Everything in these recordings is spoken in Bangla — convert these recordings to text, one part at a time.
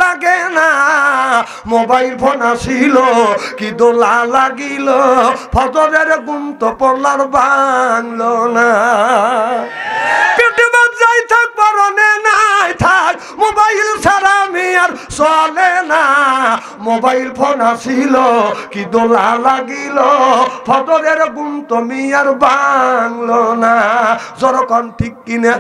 লাগে না মোবাইল ফোন আসিল কি দোলা লাগিল ফজরের ঘুম তো পড়লার ভাঙলো না পেটে যাই থাক পরনে নাই থাক মোবাইল ছাড়া আমি আর চলে না মোবাইল ফোন আসিল কি দোলা লাগিল ফজরের ঘুম তুমি আর ভাঙলো না যখন ঠিক কিনে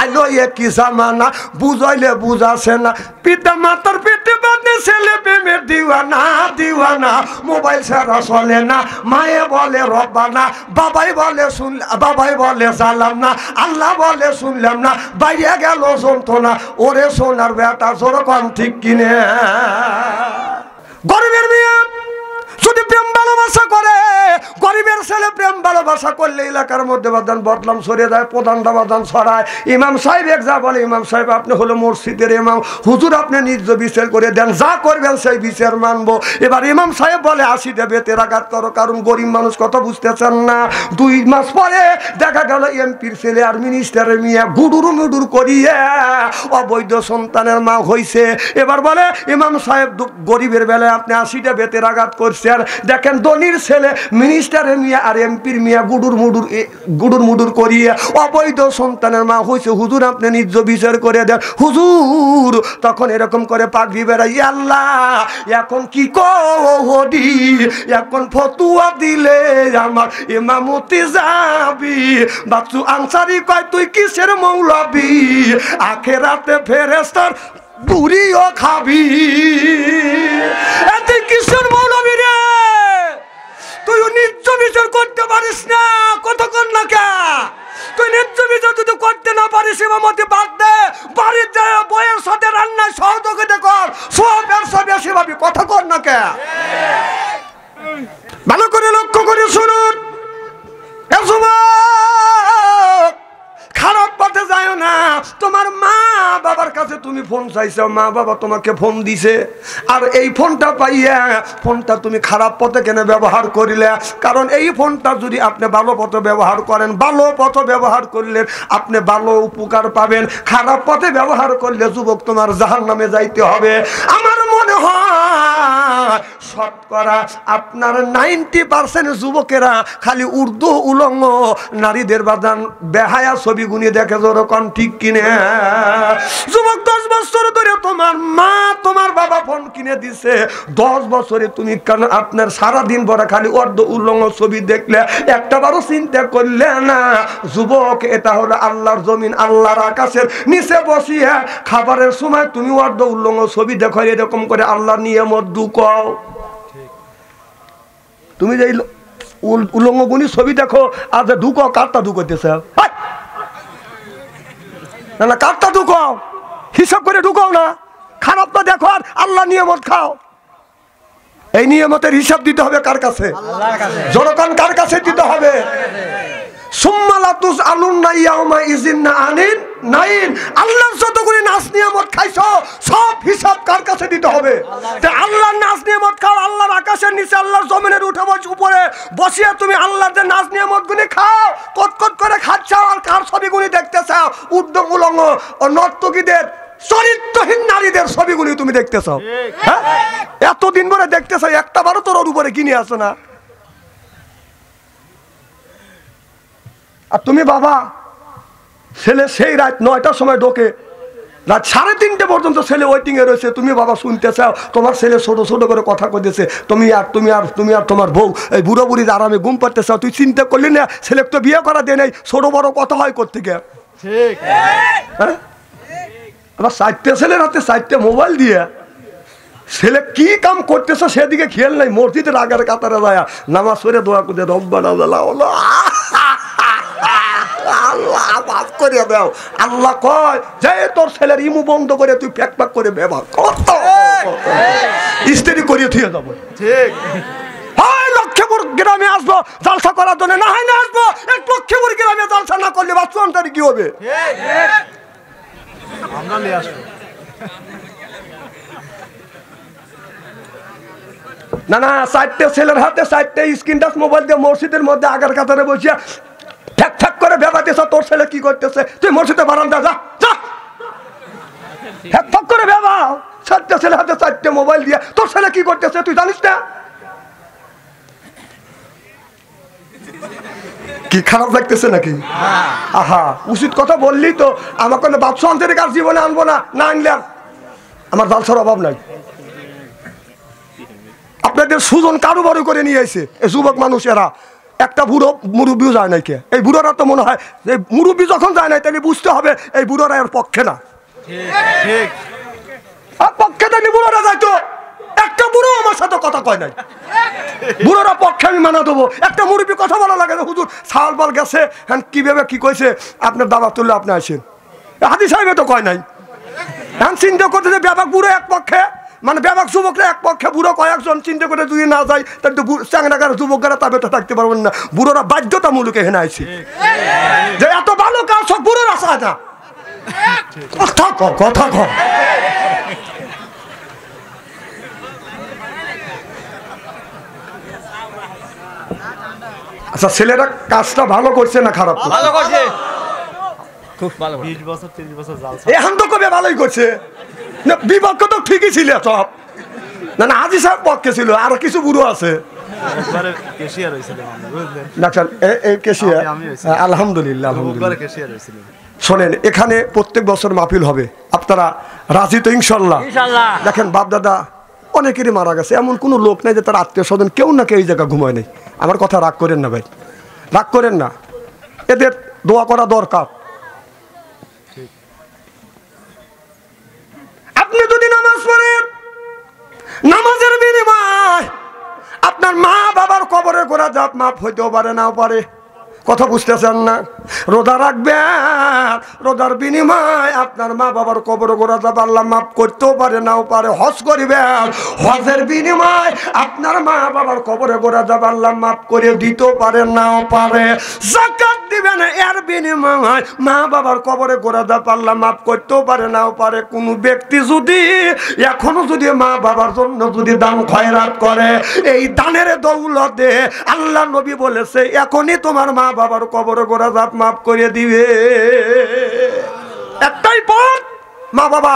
আইলো কি জামানা বুঝাইলে বুঝাছে না পিতা মাতার পেটে বাঁধে ছেলে প্রেমের দিওয়ানা দিওয়ানা মোবাইল ছাড়া চলে না মায়ে বলে রব্বানা বাবাই বলে জানলাম না আল্লাহ বলে শুনলাম না বাইরে গেল যন্ত্রণা ওরে সোনার বেটা যখন ঠিক কিনে গরিবের মেয়ে যদি প্রেম ভালোবাসা করে গরিবের ছেলে প্রেম ভালোবাসা করলে এলাকার মধ্যে বাদান বদলাম সরিয়ে দেয় প্রধানটা বাদান ছড়ায় ইমাম সাহেব এক যা বলে ইমাম সাহেব আপনি হলো মসজিদের ইমাম হুজুর আপনি নিজ বিচার করে দেন যা করবেন সেই বিচার মানবো এবার ইমাম সাহেব বলে 80 দেবে তেরাঘাত করো কারণ গরিব মানুষ কথা বুঝতেছেন না 2 মাস পরে দেখা গেল এমপির ছেলে আর মিনিস্টারের মেয়ে গুডুর মুডুর করিয়ে অবৈধ সন্তানের মা হইছে এবার বলে ইমাম সাহেব গরিবের বেলায় আপনি 80 দেবে তেরাঘাত করছেন দেখেন ধনীর ছেলে মিনিস্টারের মিয়া আর এমপির মিয়া গুডুর মুডুর করিয়ে অবৈধ সন্তানের মা হয়েছে হুজুর আপনি নিজ বিচার করে দেন হুজুর তখন এরকম করে পাগড়ি বেড়াই আল্লাহ এখন কি করি এখন ফতুয়া দিলে আমার ইমামতি যাবি বাচ্চু আনসারি কয় তুই কিসের মৌলবি আখেরাতে ফেরেশতার বুড়িও খাবি তুই কিসের মৌলবি রে তুই নিজ বিচার করতে পারিস না কতক্ষণ না কে তুই নিজ বিচার যদি করতে না পারিস ইমামতি বাদ দে বাড়ির যায় বইয়ের সাথে রান্নায় সহযোগিতা কর সব ব্যবসা বেশি ভাবি কথা কর না কে ভালো করে লক্ষ্য করে শুনুন খারাপ পথে যায় না তোমার মা বাবার কাছে তুমি ফোন চাইছো মা বাবা তোমাকে ফোন দিছে আর এই ফোনটা পাইয়া ফোনটা তুমি খারাপ পথে কেন ব্যবহার করিলে কারণ এই ফোনটা যদি আপনি ভালো পথে ব্যবহার করেন ভালো পথে ব্যবহার করলে আপনি ভালো উপকার পাবেন খারাপ পথে ব্যবহার করলে যুবক তোমার জাহান্নামে যাইতে হবে আমার মনে হয় শতকরা আপনার 90% যুবকেরা খালি উর্দু উলঙ্গ নারীদের বাদান বেহায়া ছবি গুনি দেখে যখন ঠিক কিনে যুবক 10 বছর ধরে তোমার মা তোমার বাবা ফোন কিনে দিছে 10 বছরে তুমি কেন আপনার সারাদিন ভরা খালি উর্দু উলঙ্গ ছবি দেখলে একটাবারও চিন্তা করলে না যুবক এটা হলো আল্লাহর জমিন আল্লাহর আকাশের নিচে বসিয়া খাবারের সময় তুমি উর্দু উলঙ্গ ছবি দেখো এরকম করে আল্লাহর নিয়ামত ঢুকাও তুমি যে উলঙ্গ গুনি ছবি দেখো আজ ঢুকো কারটা ঢুকাইতেছে না না কারটা ঢুকাও হিসাব করে ঢুকাও না খারাপটা দেখো আর আল্লাহ নিয়ামত খাও এই নিয়ামতের হিসাব দিতে হবে কার কাছে আল্লাহর কাছে জনগণ কার কাছে দিতে হবে সুম্মালাতুস আলুন্না ইয়াউমা ইজিন্না আনিন নাইন আল্লাহর যতগুলি নাজ নিয়ামত খাইছো সব হিসাব কার কাছে দিতে হবে তে আল্লাহর নাজ নিয়ামত খাও আল্লাহর আকাশের নিচে আল্লাহর জমিনের উপরে বসিয়া তুমি আল্লাহর যে নাজ নিয়ামতগুলি খাও কটকট করে খাচ্ছাও আর কার ছবিগুলি দেখতেছাও উদ্যম উলঙ্গ ও নর্তকীদের চরিত্রহীন নারীদের ছবিগুলি তুমি দেখতেছো হ্যাঁ এতদিন ধরে দেখতেছো একটাবারও তোর উপরে কিনে আসো না আর তুমি বাবা ছেলে সেই রাত 9টার সময় ঢোকে রাত 3:30 পর্যন্ত ছেলে ওয়েটিং এ রয়েছে তুমি বাবা শুনতে চাও তোমার ছেলে ছোট ছোট করে কথা কইতেছে তুমি আর তোমার বউ এই বুড়ো বুড়ি আরামে ঘুম পাড়তে চাও তুই চিন্তা করলি না ছেলে তো বিয়ে করা দেয় নাই ছোট বড় কথা হয় করতে গিয়ে ঠিক হ্যাঁ আবার 4টে ছেলের হাতে 4টে মোবাইল দিয়ে ছেলে কি কাম করতেছে সেদিকে খেয়াল নাই মসজিদের আগের কাতারে যায় নামাজ পড়ে দোয়া করে রব্বানা আল্লাহ আল্লাহ মাফ করে দাও আল্লাহ কয় যে তোর ছেলের ইমু বন্ধ করে তুই প্যাক প্যাক করে ব্যবহার কত স্ত্রী করিয়ে থিয়ে যাবো ঠিক হয় লক্ষ্মীপুর গ্রামে আসবো জালসা করার জন্য না হয় না আসবো এক লক্ষ্মীপুর গ্রামে জালসা না করলে বাচ্চাটার কি হবে আমরা নিয়ে আসবো না না 4টে ছেলের হাতে 4টে স্ক্রিন টাচ মোবাইল দিয়ে মসজিদের মধ্যে আগের কাতারে বসিয়া ঠ্যাক ঠ্যাক করে বেড়াতেছ তোর ছেলে কি করতেছে তুই মসজিদে বারান্দা যা যা হ্যাঁ ফক করে বাবা 4টে ছেলে হাতে 4টে মোবাইল দিয়ে তোর ছেলে কি করতেছে তুই জানিস না? কি খারাপ লাগতেছে নাকি? আহা উচিত কথা বললি তো। আমাকে বাদশা আন্তরিক আর জীবনে আনবো না, না আনলে আমার জালসার অভাব নাই। আপনাদের সুজন কারু বারু করে নিয়ে আসে এই যুবক মানুষ, এরা একটা বুড়ো মুরব্বীও যায় নাই কে। এই বুড়োরা তো মনে হয় এই মুরব্বী যখন যায় নাই তাহলে বুঝতে হবে এই বুড়োরা এর পক্ষে না, পক্ষে তাহলে বুড়োরা যাইতো। একটা বুড়ো আমার সাথে কথা কয় নাই, বুড়োরা পক্ষে আমি মানা দেবো। একটা মুরব্বী কথা বলা লাগে না, হুজুর সাল বল গেছে হ্যাঁ কিভাবে কি কইছে আপনার দাবা তুললে আপনি আসেন, হাদি সাহেবে তো কয় নাই। হ্যাঁ চিন্তা করতে যে ব্যাপক বুড়ো এক পক্ষে, মানে ব্যাপক যুবকরা এক পক্ষে, বুড়ো কয়েকজন চিন্তা করে যদি না যায় তাহলে তো চ্যাংরাগার যুবকরা তবে তো থাকতে পারবেন না। বুড়োরা বাধ্যতামূলক এখানে আইছে যে এত ভালো কাজ সব বুড়োরা চায় না। কথা কর, কথা কর। আচ্ছা ছেলেরা কাজটা ভালো করছে না খারাপ? ভালো করছে, খুব ভালো। 20 বছর 30 বছর জালসা এখন তো কবে ভালোই করছে না, বিপক্ষ তো ঠিকই ছিল সব। না না হাজি সাহেব পক্ষে ছিল, আর কিছু বুড়ো আছে। একবারে ক্যাশিয়ার হইছিলাম আমি, বুঝলেন? ডাক্তার এই কেশিয়া আমি হইছিলাম। আলহামদুলিল্লাহ একবারে আলহামদুলিল্লাহ। ক্যাশিয়ার হইছিলাম। শোনেন এখানে প্রত্যেক বছর মাহফিল হবে, আপনারা রাজি তো ইনশাল্লাহ? ইনশাআল্লাহ। দেখেন বাপ দাদা অনেকেরই মারা গেছে, এমন কোনো লোক নেই যে তার আত্মীয় স্বজন কেউ না কেউ এই জায়গা ঘুমায় নেই। আমার কথা রাগ করেন না ভাই, রাগ করেন না, এদের দোয়া করা দরকার। আপনি যদি নামাজ পড়েন, নামাজের বিনিময় আপনার মা বাবার কবরে গোড়া জাপ মাপ হইতেও পারে নাও পারে। কথা বুঝতেছেন না? রোজা রাখবেন, রোজার বিনিময় আপনার মা বাবার কবরে গোড়া জাপ আল্লাহ মাফ করতেও পারে নাও পারে। হজ করিবেন, হজের বিনিময় আপনার মা বাবার কবরে গোড়া জাপ আল্লাহ মাফ করে দিতেও পারে নাও পারে। যাকাত দিবেন, এর বিনিময় মা বাবার কবরে গোড়া জাপ আল্লাহ মাফ করতেও পারে নাও পারে। কোন ব্যক্তি যদি এখনো যদি মা বাবার জন্য যদি দান খয়রাত করে, এই দানের দৌলতে আল্লাহ নবী বলেছে এখনই তোমার মা বাবার কবরে গোড়া জাপ মাফ করে দিবে। একটাই পথ মা বাবা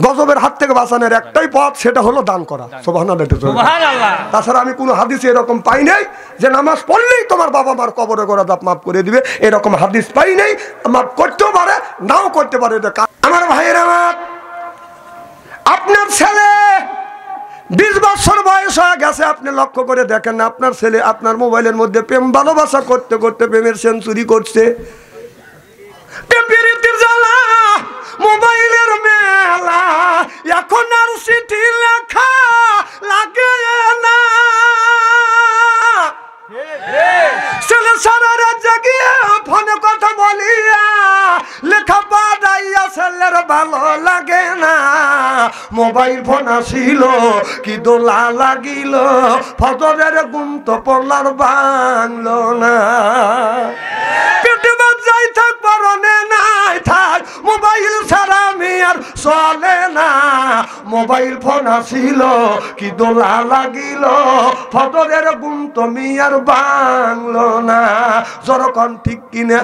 গজবের হাত থেকে বাঁচানোর, একটাই পথ, সেটা হলো দান করা। সুবহানাল্লাহ। তাছাড়া আমি কোনো হাদিসে এরকম পাই নাই যে নামাজ পড়লেই তোমার বাবা মার কবরে গোড়া জাপ মাফ করে দিবে, এরকম হাদিস পাই নাই। মাফ করতেও পারে নাও করতে পারে। আমার ভাইয়ের আমার, আপনার ছেলে 20 বছর বয়স হয়ে গেছে, আপনি লক্ষ্য করে দেখেন না আপনার ছেলে আপনার মোবাইলের মধ্যে প্রেম ভালোবাসা করতে করতে প্রেমের সেঞ্চুরি করছে। জ্বালা মোবাইলের মেলা, এখন আর চিঠি লেখা লাগে না। ছেলে সারা রাত জাগিয়ে ফোনে কথা বলিয়া লেখা পাড়াইয়া ছেলের ভালো লাগে না। মোবাইল ফোন আসিল কি দোলা লাগিল, ফজরের ঘুম তো পড়লার বাংলো না। পেটে বাজাই থাক পরনে নাই থাক, মোবাইল ছাড়া আমি আর চলে না। মোবাইল ফোন আসিল কি দোলা লাগিল, ফজরের ঘুম তুমি আর বাংলো না। যখন ঠিক কিনে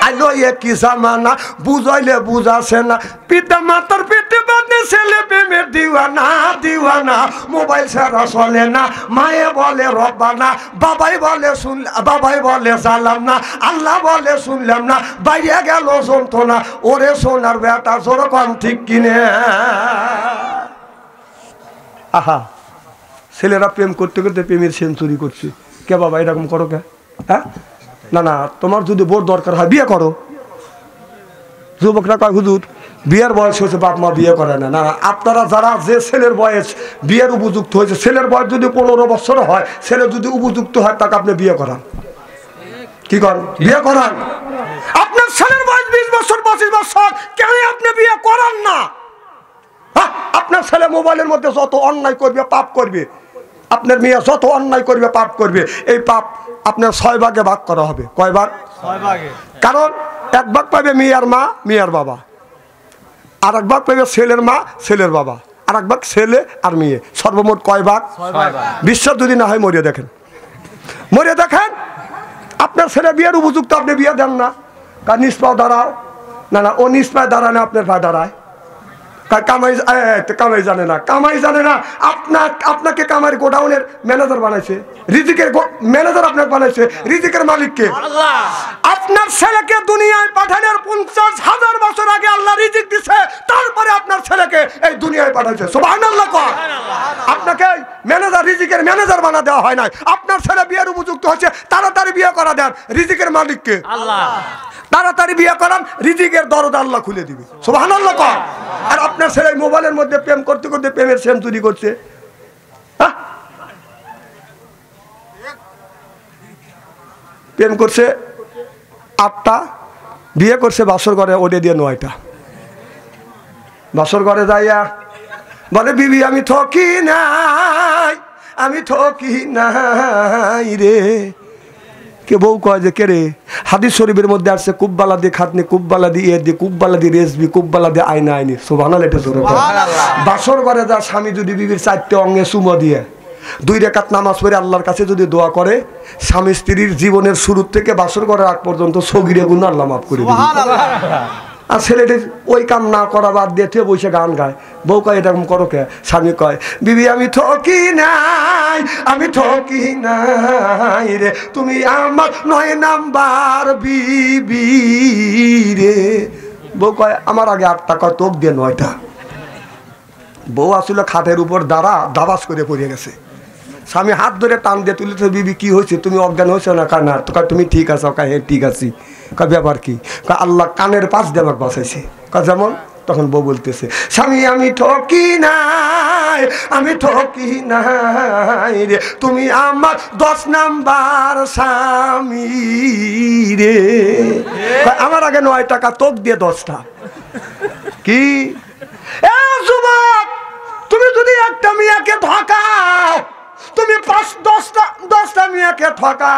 আইলো কি জামানা, বুঝাইলে বুঝাছে না। পিতা মাতার পেটে বাঁধে ছেলে প্রেমের দিওয়ানা দিওয়ানা। মোবাইল ছাড়া চলে না, মায়ে বলে রব্বানা, বাবাই বলে বাবাই বলে জানলাম না, আল্লাহ বলে শুনলাম না, বাইরে গেল যন্ত্রণা। ওরে সোনার বেটা যখন ঠিক কিনে। আহা ছেলেরা প্রেম করতে করতে প্রেমের সেঞ্চুরি করছে। কে বাবা এরকম করো কে? হ্যাঁ না না, তোমার যদি বোর দরকার হয় বিয়ে করো। যুবকরা কয় হুজুর বিয়ের বয়স হয়েছে, বাপ মা বিয়ে করে না। না আপনারা যারা যে ছেলের বয়স বিয়ের উপযুক্ত হয়েছে, ছেলের বয়স যদি 15 বছর হয়, ছেলে যদি উপযুক্ত হয় তাকে আপনি বিয়ে করান। কি করেন? বিয়ে করান। আপনার ছেলের বয়স 20 বছর 25 বছর, কেন আপনি বিয়ে করান না? আপনার ছেলে মোবাইলের মধ্যে যত অন্যায় করবে পাপ করবে, আপনার মেয়ে যত অন্যায় করবে পাপ করবে, এই পাপ আপনার 6 ভাগে ভাগ করা হবে। কয় ভাগ? 6 ভাগে। কারণ 1 ভাগ পাবে মেয়ের মা মেয়ের বাবা, আর 1 ভাগ পাবে ছেলের মা ছেলের বাবা, আর 1 ভাগ ছেলে আর মেয়ে। সর্বমোট কয় ভাগ? 6 ভাগ। বিশ্বাস যদি না হয় মরিয়ে দেখেন, মরিয়ে দেখেন। আপনার ছেলে বিয়ের উপযুক্ত, আপনি বিয়ে দেন না, কার নিষ্পাও দাঁড়াও। না না, ও নিজ পায়ে দাঁড়ায় না, আপনার পায়ে দাঁড়ায়। কামাই কামাই জানে না, কামাই জানে না। আপনাকে কামাই গোডাউনের ম্যানেজার বানাইছে, রিজিকের ম্যানেজার আপনাকে বানাইছে, রিজিকের মালিককে আপনার ছেলেকে দুনিয়ায় পাঠানোর 50,000 বছর আগে আল্লাহ রিজিক দিছে, তারপরে আপনার ছেলেকে এই দুনিয়ায় পাঠাইছে। সুবহানাল্লাহ কর। আপনাকে ম্যানেজার, রিজিকের ম্যানেজার বানা দেওয়া হয় নাই। আপনার ছেলে বিয়ের উপযুক্ত হচ্ছে, তাড়াতাড়ি বিয়ে করা দেন, রিজিকের মালিককে আল্লাহ। তাড়াতাড়ি বিয়ে করান, রিজিকের দরজা আল্লাহ খুলে দিবে। সুবহানাল্লাহ কর। আর আপনার ছেলে মোবাইলের মধ্যে প্রেম করতে করতে প্রেমের সেঞ্চুরি করছে। প্রেম করছে 8টা, বিয়ে করছে বাসর ঘরে ওডে দিয়ে 9টা। বাসর ঘরে যাইয়া বলে বিবি আমি ঠকি নাই, আমি ঠকি নাই রে। কে বউ কয় যে কে রে? হাদিস শরীফের মধ্যে আসছে কুব্বালা দিয়ে খাতনি, কুব্বালা দিয়ে এ দিয়ে, কুব্বালা দিয়ে রেসবি, কুব্বালা দিয়ে আয়না আইনি। সুবহানাল্লাহ। এটা জোরে কর। বাসর ঘরে যা স্বামী যদি বিবির 4টে অঙ্গে চুমো দিয়ে 2 রাকাত নামাজ পড়ে আল্লাহর কাছে যদি দোয়া করে, স্বামী স্ত্রীর জীবনের শুরু থেকে বাসর ঘরের আগ পর্যন্ত সগীরে গুনাহ আল্লাহ মাফ করে দিবে। আর ছেলেটি ওই কাম না করা বাদ দিয়ে বসে গান গায়। বউ কয় এরকম করো কে? স্বামী কয় বিবি আমি ঠকি নাই, আমি ঠকি নাই রে, তুমি আমার 9 নাম্বার বিবি রে। বউ কয় আমার আগে 8টা, কয় তোক দিয়ে 9টা। বউ আসলে খাটের উপর দাবাস করে পড়ে গেছে। স্বামী হাত ধরে টান দিয়ে তুলেছে, বিবি কি হয়েছে, তুমি অজ্ঞান হয়েছো না? কার না, তুমি ঠিক আছো? কয় হ্যাঁ ঠিক আছি। কয় ব্যাপার কি? কয় আল্লাহ কানের পাশ দিয়ে আমাকে বাঁচাইছে। কয় যেমন? তখন বউ বলতেছে স্বামী আমি ঠকি নাই, আমি ঠকি নাই রে, তুমি আমার 10 নাম্বার স্বামী রে। আমার আগে 9 টাকা, তোক দিয়ে 10টা। কি এ যুবক, তুমি যদি একটা মেয়েকে ঠকাও, তুমি 10টা মেয়েকে ঠকা,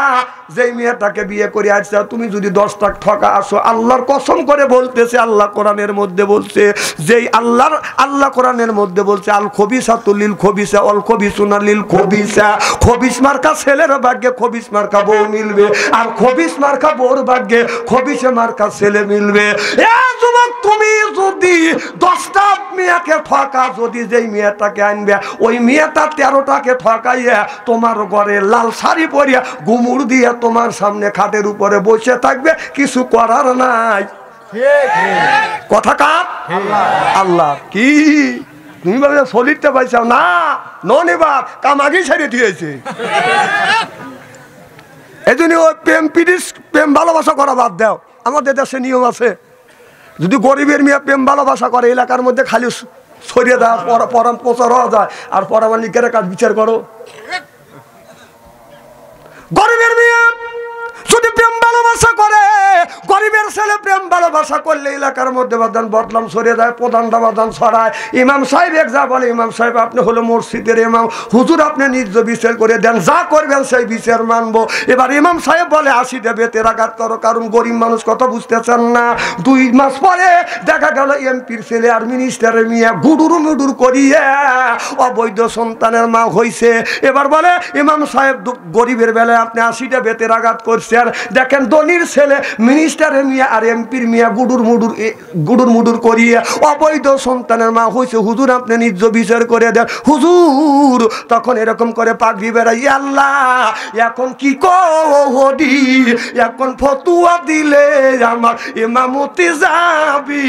যেই মেয়েটাকে বিয়ে করে আসছো তুমি যদি 10টা ঠকা আসো, আল্লাহর কসম করে বলতেছে, আল্লাহ কোরআনের মধ্যে বলছে, যেই আল্লাহ কোরআনের মধ্যে বলছে আল খবিসাতু লিল খবিসা ওয়াল খবিসুনা লিল খবিসা। খবিস মার্কা ছেলের ভাগ্যে খবিস মার্কা বউ মিলবে, আর খবিস মার্কা বউর ভাগ্যে খবিসে মার্কা ছেলে মিলবে। এ যুবক, তুমি যদি 10টা মেয়েকে ঠকা, যদি যেই মেয়েটাকে আনবে ওই মেয়েটা 13টাকে ঠকাইয়া তোমার ঘরে লাল শাড়ি পরিয়া গুমুর দিয়ে তোমার সামনে খাটের উপরে বসে থাকবে, কিছু করার নাই। কথা কার? আল্লাহ। কি তুমি ভাবে সলিডটা পাইছাও না? ননিবার কাম আগেই ছেড়ে দিয়েছে। এই জন্য ওই প্রেম ভালোবাসা করা বাদ দাও। আমাদের দেশে নিয়ম আছে, যদি গরিবের মেয়ে প্রেম ভালোবাসা করে এলাকার মধ্যে খালি ছড়িয়ে দেওয়া, পরাম প্রচার হওয়া যায়, আর পরামালিকের কাজ বিচার করো। গরিবের মেয়ে যদি প্রেম ভালোবাসা করে, গরিবের ছেলে প্রেম ভালোবাসা করলে এলাকার মধ্যে বদনাম ছড়িয়ে যায়, প্রধানটা বদনাম ছড়ায়। ইমাম সাহেব এক যা বলে, ইমাম সাহেব আপনি হলো মসজিদের ইমাম, হুজুর আপনি নিজ বিচার করে দেন, যা করবেন সেই বিচার মানবো। এবার ইমাম সাহেব বলে 80 দেবে, তেরাঘাত করো, কারণ গরিব মানুষ কথা বুঝতেছেন না। 2 মাস পরে দেখা গেল এমপির ছেলে আর মিনিস্টারের মেয়ে গুডুর মুডুর করিয়ে অবৈধ সন্তানের মা হয়েছে। এবার বলে ইমাম সাহেব গরিবের বেলায় আপনি 80টা বেতের আঘাত করছেন, দেখেন ধনির ছেলে মিনিস্টারের মেয়ে আর এমপির মেয়ে গুডুর মুডুর করিয়ে অবৈধ সন্তানের মা হয়েছে, হুজুর আপনি নিজ বিচার করে দেন। হুজুর তখন এরকম করে পাগড়ি বেড়াই, আল্লাহ এখন কি করি, এখন ফতুয়া দিলে আমার ইমামতি যাবি।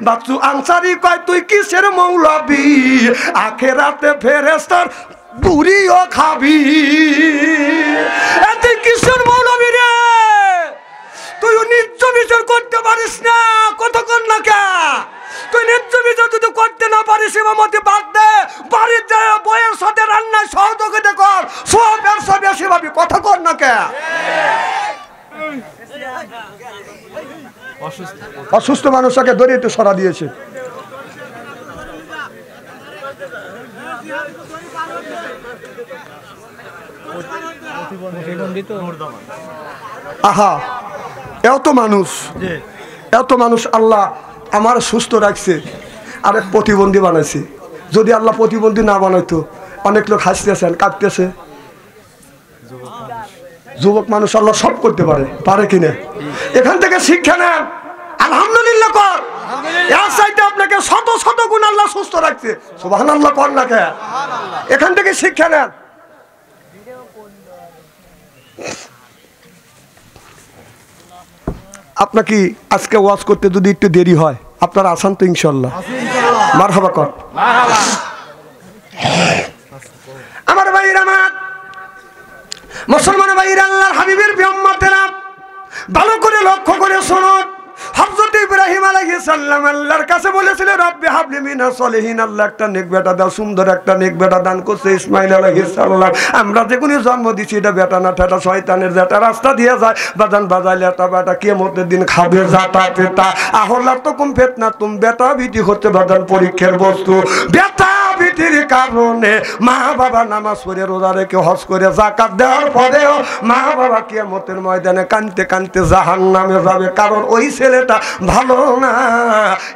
বাচ্চু আনসারি কয় তুই কিসের মৌলবি, আখেরাতে ফেরেশতার বুড়িও খাবি। তুই কিসের মৌলবি রে, তুই নিজ বিচার করতে পারিস না, কতক্ষণ না কে? তুই নিজ বিচার যদি করতে না পারিস, ইমামতি বাদ দে, বাড়ির যায় বইয়ের সাথে রান্নায় সহযোগিতা কর, সবের সবে সেভাবে কথা কর না কে? অসুস্থ মানুষকে ধরে একটু সরা দিয়েছে। আহা, এত মানুষ আল্লাহ আমার সুস্থ রাখছে, আরেক প্রতিবন্ধী বানাইছে। যদি আল্লাহ প্রতিবন্ধী না বানাইতো, অনেক লোক হাসতেছেন, কাঁদতেছে। যুবক মানুষ আল্লাহ সব করতে পারে কিনা? এখান থেকে শিক্ষা নেন, আলহামদুলিল্লাহ কর। থেকে শত শত গুণ আল্লাহ সুস্থ রাখছে। সুবহানাল্লাহ কর না কে? এখান থেকে শিক্ষা নেন। আপনাকে আজকে ওয়াজ করতে যদি একটু দেরি হয়, আপনার আসান তো ইনশাল্লাহ। মারহাবা কর। আমার ভাইরা, আমার মুসলমান ভাইরা, আল্লাহর হাবিবের উম্মতেরা, ভালো করে লক্ষ্য করে শুনুন। হযরত ইব্রাহিম আলাইহিস সালাম আল্লাহর কাছে বলেছিল, রব্বি হাবলি মিনাস সলিহিন, আল্লাহ একটা নেক বেটা দাও। সুন্দর একটা নেক বেটা দান করছে ইসমাইল আলাইহিস সালাম। আমরা যে কোনো জন্ম দিছি, এটা বেটা না ঠেটা শয়তানের যেটা রাস্তা দিয়ে যায়, বাজান বাজাইলে এটা বেটা কিয়ামতের দিন খাবে জাতা পেটা। আহলা তুকুম ফিতনা, তুম বেটা বিটি হতে বাজান পরীক্ষার বস্তু। বেটা বিটির কারণে মা বাবা নামাজ পড়ে রোজা রেখে হজ করে যাকাত দেওয়ার পরেও মা বাবা কিয়ামতের ময়দানে কানতে কানতে জাহান্নামে যাবে, কারণ ওই ছেলেটা ভালো না।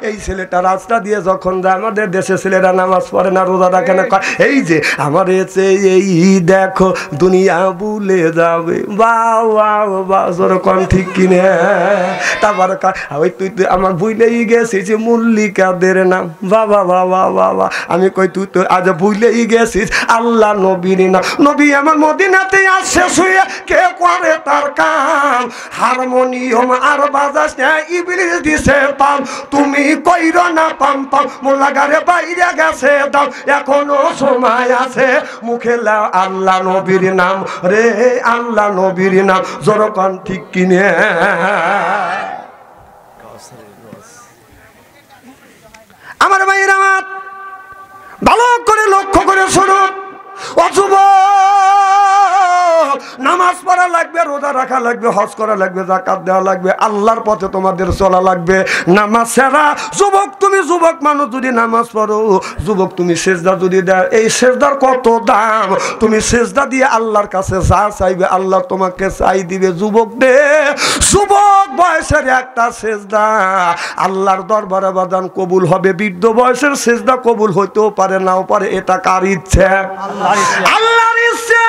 এই ছেলেটা রাস্তা দিয়ে যখন যায়, আমাদের দেশে ছেলেরা নামাজ পড়ে না, রোজা রাখে না, এই যে আমার এসে এই দেখো দুনিয়া ভুলে যাবে। ঠিক কিনে তারপর ওই তুই আমার ভুলেই গেছিস মল্লিকাদের নাম। বাবা বাবা বাবা, আমি কই তুই তো আজ ভুলেই গেছিস আল্লাহ নবীর নাম। নবী আমার মদিনাতে আসছে শুয়ে, কে করে তার কাম? হারমোনিয়াম আর বাজাস না, ইবলিস দিছে পাম। তুমি কইর না পাম পাম, মোলাগারে বাইরে গেছে দাও, এখনো সময় আছে। মুখে লাও আল্লাহ নবীর নাম রে, আল্লাহ নবীর নাম। জোরকন ঠিক কিনে? আমার ভাইরা, আমার ভালো করে লক্ষ্য করে শুনুন। নামাজ পড়া লাগবে, রোজা রাখা লাগবে, হজ করা লাগবে, যাকাত দেওয়া লাগবে, আল্লাহর পথে তোমাদের চলা লাগবে। নামাজ ছাড়া যুবক, তুমি যুবক মানুষ যদি নামাজ পড়ো, যুবক তুমি সেজদা যদি দাও, এই সেজদার কত দাম। তুমি সেজদা দিয়ে আল্লাহর কাছে যা চাইবে আল্লাহ তোমাকে চাই দিবে। যুবক দে, যুবক বয়সের একটা সেজদা আল্লাহর দরবারে বাদান কবুল হবে। বৃদ্ধ বয়সের সেজদা কবুল হইতেও পারে, নাও পারে, এটা কার ইচ্ছে? আল্লাহর ইচ্ছে।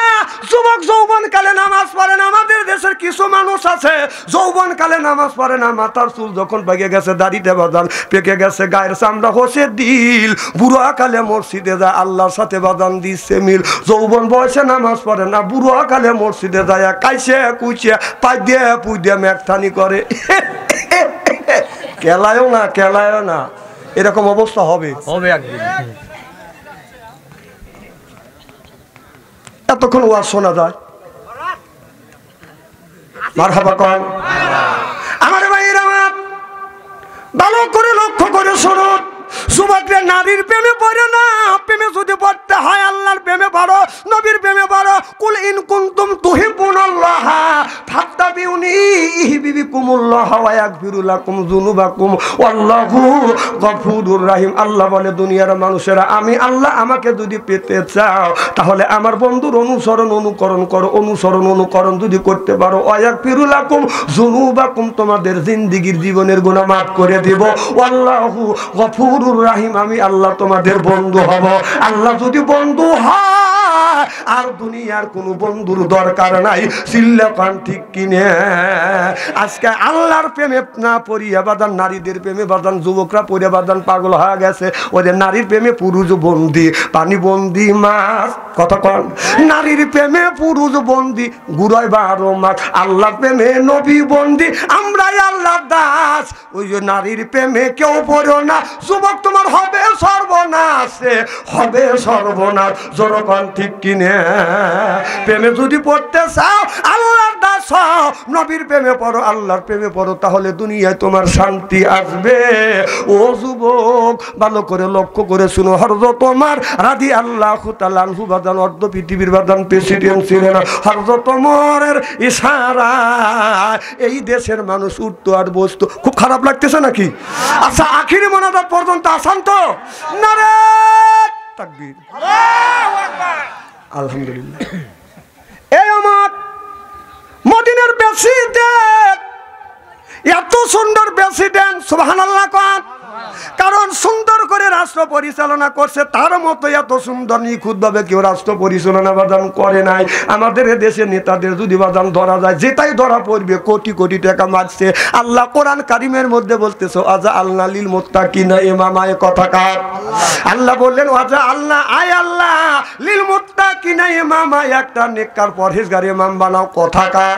যুবক যৌবন কালে নামাজ পড়ে না। আমাদের দেশের কিছু মানুষ আছে যৌবন কালে নামাজ পড়ে না, মাথার চুল যখন পেকে গেছে, দাড়িতে বাদান পেকে গেছে, গায়ের চামড়া হসে দিল, বুড়ো কালে মসজিদে যায়, আল্লাহর সাথে বাদান দিচ্ছে মিল। যৌবন বয়সে নামাজ পড়ে না, বুড়ো কালে মসজিদে যায়, কাইছে কুইছে পাই দিয়ে পুই দিয়ে মেঘথানি করে। কেলায়ও না, কেলায়ও না, এরকম অবস্থা হবে হবে একদিন। এতক্ষণ ওয়াজ শোনা যায়। মারহাবা কর। আমার ভাইয়ের, আমার ভালো করে লক্ষ্য করে শুনুন। যুবকরা নারীর প্রেমে পড়ে না। প্রেমে যদি পড়তে হয় আল্লাহর প্রেমে পড়ো, নবীর প্রেমে পড়ো। কুল ইন কুনতুম তুহিব্বুনাল্লাহ ফাত্তাবিউনি ইউহিব্বুকুমুল্লাহ ওয়া ইয়াগফিরু লাকুম যুনুবাকুম ওয়াল্লাহু গফুরুর রহিম। আল্লাহ বলে, দুনিয়ার মানুষেরা, আমি আল্লাহ আমাকে যদি পেতে চাও তাহলে আমার বন্ধুর অনুসরণ অনুকরণ করো। অনুসরণ অনুকরণ যদি করতে পারো, ওয়া ইয়াগফিরু লাকুম যুনুবাকুম, তোমাদের জিন্দেগীর জীবনের গুনাহ মাফ করে দেব। ওয়াল্লাহু গফুর রাহিম, আমি আল্লাহ তোমাদের বন্ধু হব। আল্লাহ যদি বন্ধু হয় আর দুনিয়ার কোন বন্ধুর দরকার নাই। চিল্লাপান ঠিক কিনে? আজকে আল্লাহর প্রেমে না পড়িয়া বাদান, নারীদের প্রেমে বাদান যুবকরা পড়ে বাদান পাগল হয়ে গেছে। ওদের নারীর প্রেমে পুরুষ বন্দি, পানি বন্দি, মাছ কথা কন। নারীর প্রেমে পুরুষ বন্দি, গুড়াই 12 মাস। আল্লাহর প্রেমে নবী বন্দি, আমরাই আল্লাহ দাস। ওই যে নারীর প্রেমে কেউ পড়ো না, যুবক তোমার হবে সর্বনাশ, হবে সর্বনাশ। জোরকন ঠিক কিনে? প্রেমে যদি পড়তে চাও আল্লাহর দাস হও, নবীর প্রেমে পড়ো, আল্লাহর প্রেমে পড়ো, তাহলে দুনিয়ায় তোমার শান্তি আসবে। ও যুবক, ভালো করে লক্ষ্য করে শুনো। হযরত ওমর রাদিয়াল্লাহু তাআলা আনহু বাদান অর্ধ পৃথিবীর বাদান প্রেসিডেন্ট ছিলেন। হযরত ওমরের ইশারা এই দেশের মানুষ উঠতো আর বসতো। খুব খারাপ লাগতেছে নাকি? আচ্ছা, আখিরি মোনাজাত পর্যন্ত আসান তো? নারে তাকবীর, আল্লাহু আকবার, আলহামদুলিল্লাহ। এই ওমর মদিনার প্রেসিডেন্ট, এত সুন্দর প্রেসিডেন্ট, সুবহানাল্লাহ কোন? কারণ সুন্দর করে রাষ্ট্র রাষ্ট্র পরিচালনা করছে তার মতো এত সুন্দর নিখুঁতভাবে কেউ রাষ্ট্র পরিচালনা বাদান করে নাই। আমাদের দেশের নেতাদের যদি বাদান ধরা যায়, যেটাই ধরা পড়বে কোটি কোটি টাকা মারছে। আল্লাহ কোরআন কারিমের মধ্যে বলতেছে আজা আল্লাহ লিল মুত্তাকিনা ইমামা, এ কথা কার? আল্লাহ বললেন আজা আল্লাহ, আয় আল্লাহ লিল মুত্তাকিনা ইমামা, একটা নেককার পরহেজগার ইমাম বানাও। কথা কার?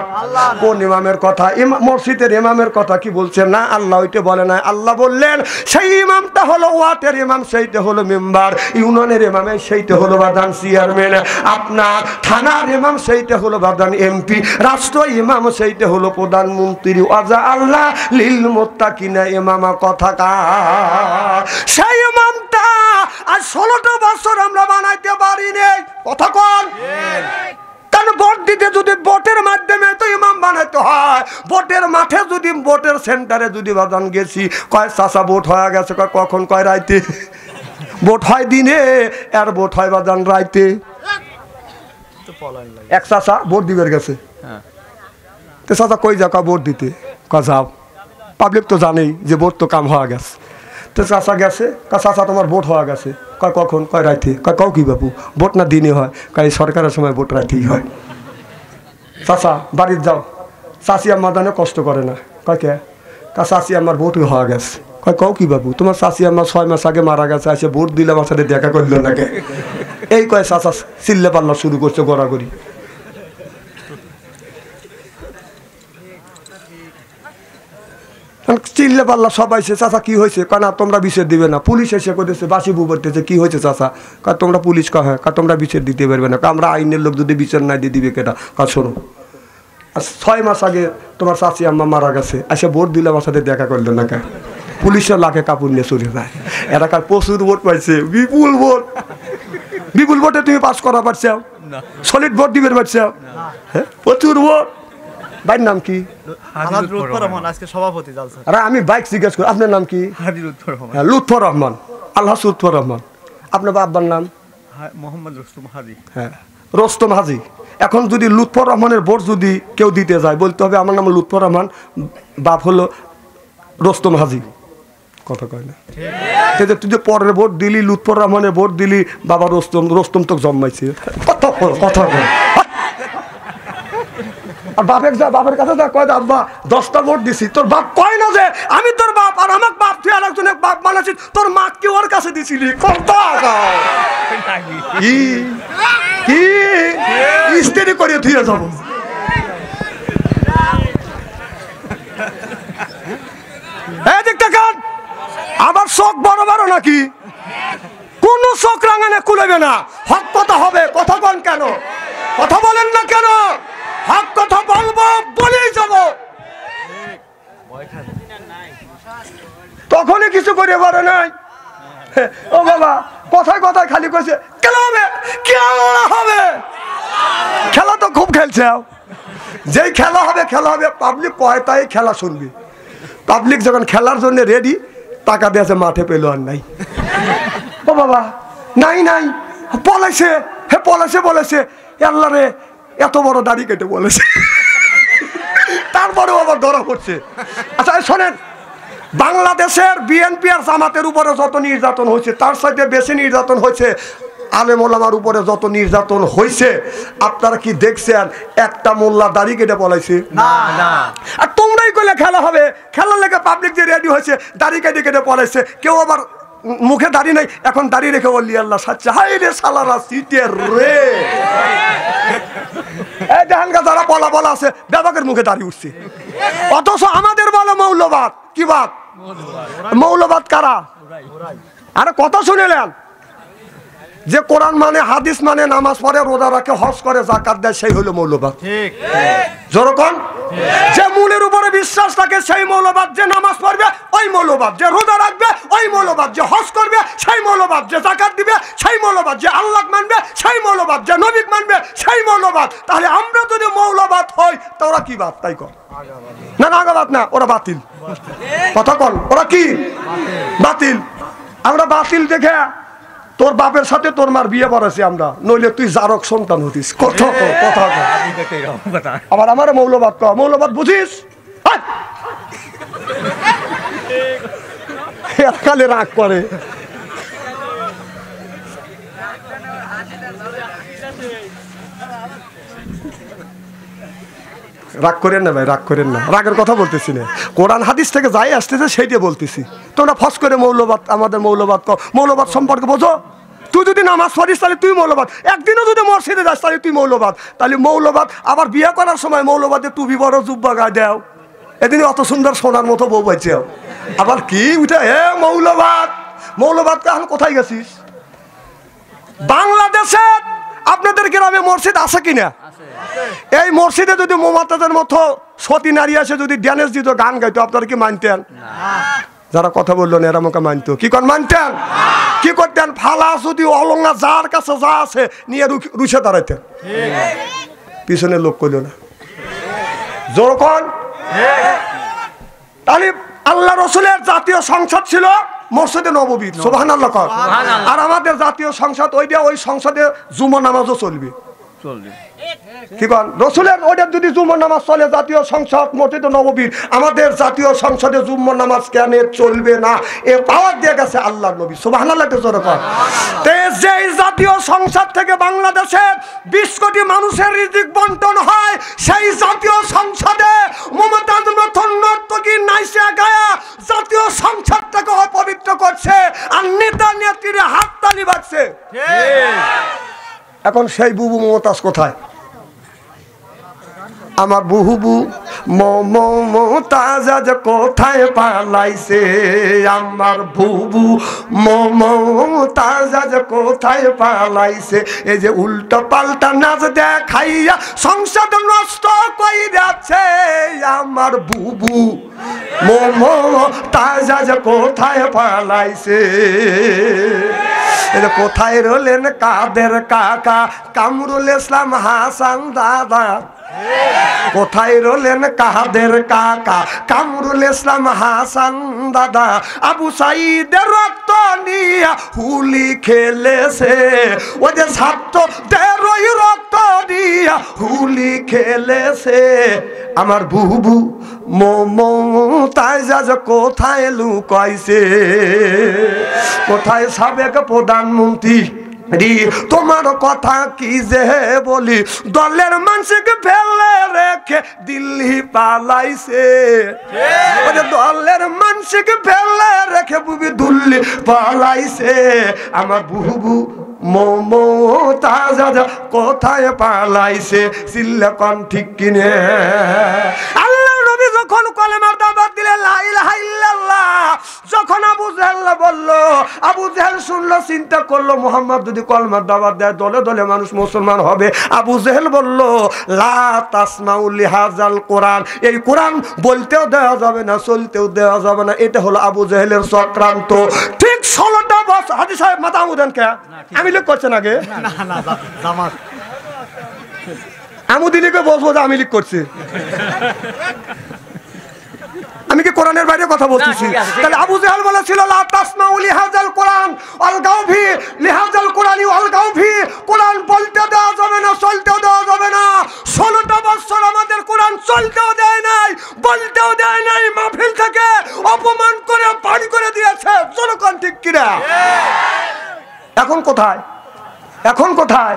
কোন ইমামের কথা? মসজিদের ইমামের কথা কি বলছেন? না, আল্লাহ ওইটা বলে না। আল্লাহ বললেন সেই ইমামটা হলো ওয়াটের ইমাম, সেইটা হলো মেম্বার। ইউনিয়নের ইমাম সেইটা হলো বাদান চেয়ারম্যান। আপনার থানার ইমাম সেইটা হলো বাদান এমপি। রাষ্ট্র ইমাম সেইটা হলো প্রধানমন্ত্রী। ওয়াজা আল্লাহ লিল মুত্তাকিনা ইমামা, কথা কার? সেই ইমামটা আর 16টা বছর আমরা বানাইতে পারিনি। কথা কোন? ভোট দিতে যদি ভোটের মাধ্যমে তো ইমাম বানাইতে হয়। ভোটের মাঠে যদি ভোটের সেন্টারে যদি বাদান গেছি, কয় চাষা ভোট হয়ে গেছে, কয় কখন, কয় রাইতে। ভোট হয় দিনে আর ভোট হয় বাদান রাইতে। এক চাষা ভোট দিবে গেছে, তো চাষা কই যাও? ভোট দিতে। কয় যাও। পাবলিক তো জানেই যে ভোট তো কাম হয়ে গেছে। তো চাষা গেছে, চাষা তোমার ভোট হওয়া গেছে। কয় কখন? কয় রাইতে। কয় কও কি বাবু, ভোট না দিনে হয়? কয় সরকারের সময় ভোট রাইতেই হয়। চাষা বাড়ির যাও, চাষি আম্মা দানে কষ্ট করে না। কয় কে? চাষি আমার ভোট হওয়া গেছে। কয় কও কি বাবু, তোমার চাষি আম্মা 6 মাস আগে মারা গেছে, এসে ভোট দিলে আমার সাথে দেখা করলো না কে? এই কয় চাষা চিল্লে পাল্লা শুরু করছে গড়াগড়ি। চিল্লে পাল্লা সবাই সে চাষা কি হয়েছে? কয় না তোমরা বিচার দিবে না। পুলিশ এসে করেছে, বাসি বু করতেছে, কি হয়েছে চাষা? কয় তোমরা পুলিশ কয়, হ্যাঁ। কয় তোমরা বিচার দিতে পারবে না। আমরা আইনের লোক, যদি বিচার নাই দিয়ে দিবে কেটা? কয় শোনো, 6 মাস আগে তোমার চাচি আম্মা মারা গেছে, এসে ভোট দিলে আমার সাথে দেখা করলো না কে? পুলিশের লাখে কাপড় নিয়ে চলে যায়। এলাকার প্রচুর ভোট পাইছে, বিপুল ভোট। বিপুল ভোটে তুমি পাস করা পারছো? সলিড ভোট দিবে পারছো? হ্যাঁ, প্রচুর ভোট। ভাইয়ের নাম কি? আজকে সভাপতি জালসা। আরে আমি বাইক জিজ্ঞেস করি, আপনার নাম কি? লুৎফর রহমান। আল্লাহ লুৎফর রহমান। আপনার বাবার নাম? মোহাম্মদ রুস্তম হাজি। হ্যাঁ, রুস্তম হাজি। এখন যদি লুৎফর রহমানের ভোট যদি কেউ দিতে যায়, বলতে হবে আমার নাম লুৎফর রহমান, বাপ হলো রুস্তম হাজি। কথা কয় না? তুই যে পরের ভোট দিলি, লুৎফর রহমানের ভোট দিলি, বাবা রুস্তম, রুস্তম তো জন্মাইছে। কথা কয়। আর বাপের যা, বাপের কাছে যা, কয় আব্বা 10টা ভোট দিছি। তোর বাপ কয় না যে আমি তোর বাপ, আর আমার বাপ তুই আর একজনের বাপ মানাছি, তোর মা কি ওর কাছে দিছিলি? কি স্ত্রী করে ধুয়ে যাব। আবার চোখ বড় বড় নাকি? কোন চোখ রাঙানে কুলেবে না। হক কথা হবে, কথা বল কেন? কথা বলেন না কেন? হক কথা বলবো, বলেই যাব। তখনই কিছু করে পারে নাই। ও বাবা, কথায় কথায় খালি কইছে খেলা হবে, খেলা হবে। খেলা তো খুব খেলছে। যেই খেলা হবে, খেলা হবে, পাবলিক কয় তাই খেলা শুনবি। পাবলিক যখন খেলার জন্য রেডি, টাকা দিয়েছে, মাঠে পেলো আর নাই। ও বাবা, নাই নাই, পলাইছে। হে পলাইছে, বলেছে আল্লাহ রে, এত বড় দাড়ি কেটে বলেছে। তারপরেও আবার ধরা পড়ছে। আচ্ছা শোনেন, বাংলাদেশের বিএনপি আর জামাতের উপরে যত নির্যাতন হয়েছে, তার সাথে বেশি নির্যাতন হয়েছে আলেম ওলামার উপরে যত নির্যাতন হয়েছে। আপনারা কি দেখছেন একটা মোল্লা দাড়ি কেটে পলাইছে? না না। আর তোমরাই কইলে খেলা হবে, খেলার লেগে পাবলিক যে রেডি হয়েছে, দাড়ি কেটে কেটে পলাইছে। কেউ আবার মুখে দাড়ি নাই, এখন দাড়ি রেখে বললি আল্লাহ সাচ্চা। হাই রে সালারা সিটের রে। এই দেখেন যারা বলা বলা আছে, বেবাকের মুখে দাড়ি উঠছে। অথচ আমাদের বলে মৌলবাদ। কি বাদ? মৌলবাদ কারা? আরে কথা শুনেলেন যে কোরআন মানে, হাদিস মানে, নামাজ পড়ে, রোজা রাখে, হজ করে, যাকাত দেয়, সেই হলো মৌলবাদ। ঠিক। যেরকম যে মূলের উপরে বিশ্বাস থাকে সেই মৌলবাদ, যে নামাজ পড়বে ওই মৌলবাদ, যে রোজা রাখবে ওই মৌলবাদ, যে হজ করবে সেই মৌলবাদ, যে যাকাত দিবে সেই মৌলবাদ, যে আল্লাহ মানবে সেই মৌলবাদ, যে নবী মানবে সেই মৌলবাদ। তাহলে আমরা যদি মৌলবাদ হই, তা ওরা কি বাদ? তাই কর না, না আগাবাদ না, ওরা বাতিল। কথা কন, ওরা কি বাতিল? আমরা বাতিল দেখে তোর বাপের সাথে তোর মার বিয়ে পড়াছি আমরা, নইলে তুই জারক সন্তান হতিস। কথা কথা আবার আমার মৌলবাদ কর। মৌলবাদ বুঝিস? খালি রাগ করে। রাগ করেন না ভাই, রাগ করেন না, রাগের কথা বলতেছি না, কোরআন হাদিস থেকে যাই আসতেছে সেইটা বলতেছি। তোমরা ফস করে মৌলবাদ, আমাদের মৌলবাদ মৌলবাদ সম্পর্কে বোঝো? তুই যদি নামাজ পড়িস তাহলে তুই মৌলবাদ, একদিনও যদি মসজিদে যাস তাহলে তুই মৌলবাদ। তাহলে মৌলবাদ আবার বিয়ে করার সময় মৌলবাদের টুপি বড় জুব্বা গায়ে দেও, এদিন অত সুন্দর সোনার মতো বউ পাইছে, আবার কি উঠে হে মৌলবাদ। মৌলবাদ এখন কোথায় গেছিস? বাংলাদেশে আপনাদের গ্রামে মসজিদ আছে কিনা? এই মসজিদে যদি মোমাতাদের মতো সতী নারী আসে যদি ড্যান্স দিত, গান গাইতো, আপনারা কি মানতেন? যারা কথা বললো না এরা আমাকে মানতো, কি কর মানতেন? কি করতেন? ফালা যদি অলঙ্গা যার কাছে যা আছে নিয়ে রুষে দাঁড়াইতেন, পিছনে লোক করল না যখন। তাহলে আল্লাহ রসুলের জাতীয় সংসদ ছিল মসজিদে নববীর, সুবহানাল্লাহ। আর আমাদের জাতীয় সংসদ ওইটা, ওই সংসদে জুমা নামাজও চলবে। কি কন? রসুলের ওইটা যদি জুম্মার নামাজ চলে জাতীয় সংসদ মসজিদে নববীর, আমাদের জাতীয় সংসদে জুম্মার নামাজ কেন চলবে না? এ পাওয়ার দিয়ে গেছে আল্লাহর নবী, সুবহানাল্লাহ। যে জাতীয় সংসদ থেকে বাংলাদেশের 20 কোটি মানুষের রিজিক বন্টন হয়, সেই জাতীয় সংসদে মমতাজ মতন নর্তকী নাইসা গায়া জাতীয় সংসদটাকে অপবিত্র করছে, আর নেতা নেত্রীর হাততালি বাজছে। এখন সেই বুবু মমতাজ কোথায়? আমার বুবু মমতাজ আজ কোথায় পালাইছে? আমার বুবু মমতাজ আজ কোথায় পালাইছে? এই যে উল্টো পাল্টা নাচ দেখাইয়া সংসদ নষ্ট কইরাছে, আমার বুবু মমতাজ আজ কোথায় পালাইছে? কোথায় রলেন কাদের কাকা কামরুল ইসলাম হাসান দাদা? কোথায় রলেন কাদের কাকা কামরুল ইসলাম হাসান দাদা? আবু সাইদের রক্ত নিয়া হুলি খেলেছে, ওই যে ছাত্রদের ওই রক্ত নিয়া হুলি খেলেছে। আমার বুবু মমতাজ আজ কোথায় লুকাইছে? কোথায় সাবেক প্রধানমন্ত্রী? তোমার কথা কি যে বলি, দলের মানুষকে ফেলে রেখে দিল্লি পালাইছে। দলের মানুষকে ফেলে রেখে বুবি দিল্লি পালাইছে। আমার বুবু মমতাজ কোথায় পালাইছে? চিল্লাকন ঠিক কিনে? আল্লাহ নবী যখন কলেমার দাওয়াত দিলেন লা ইলাহা ইল্লাল্লাহ, যখন আবু জাহেল বলল, আবু জাহেল শুনলো, চিন্তা করলো মুহাম্মদ যদি কলেমার দাওয়াত দেয় দলে দলে মানুষ মুসলমান হবে। আবু জাহেল বলল লা তাসমাউ লিহাযাল কোরআন, এই কোরআন বলতেও দেওয়া যাবে না, চলতেও দেওয়া যাবে না। এটা হলো আবু জাহেলের চক্রান্ত। ঠিক 16টা বছর হাজি সাহেব মাথা আমুদেন কে আমি লিখ করছেন আগে আমুদিনীকে বলবো যে আমি লিখ করছি, আমি কি কোরআনের বাইরে কথা বলতেছি? তাহলে আবু জাহেল বলেছিল লা তাসমাউ লিহাযাল কোরআন আলগাউ ফি লিহাযাল কোরআনি আলগাউ ফি, কোরআন বলতে দেওয়া যাবে না, চলতেও দেওয়া যাবে না। 16টা বছর আমাদের কোরআন চলতেও দেয় নাই, বলতেও দেয় নাই, মাহফিল থেকে অপমান করে পানি করে দিয়েছে। জনগণ ঠিক কিনা? এখন কোথায়? এখন কোথায়?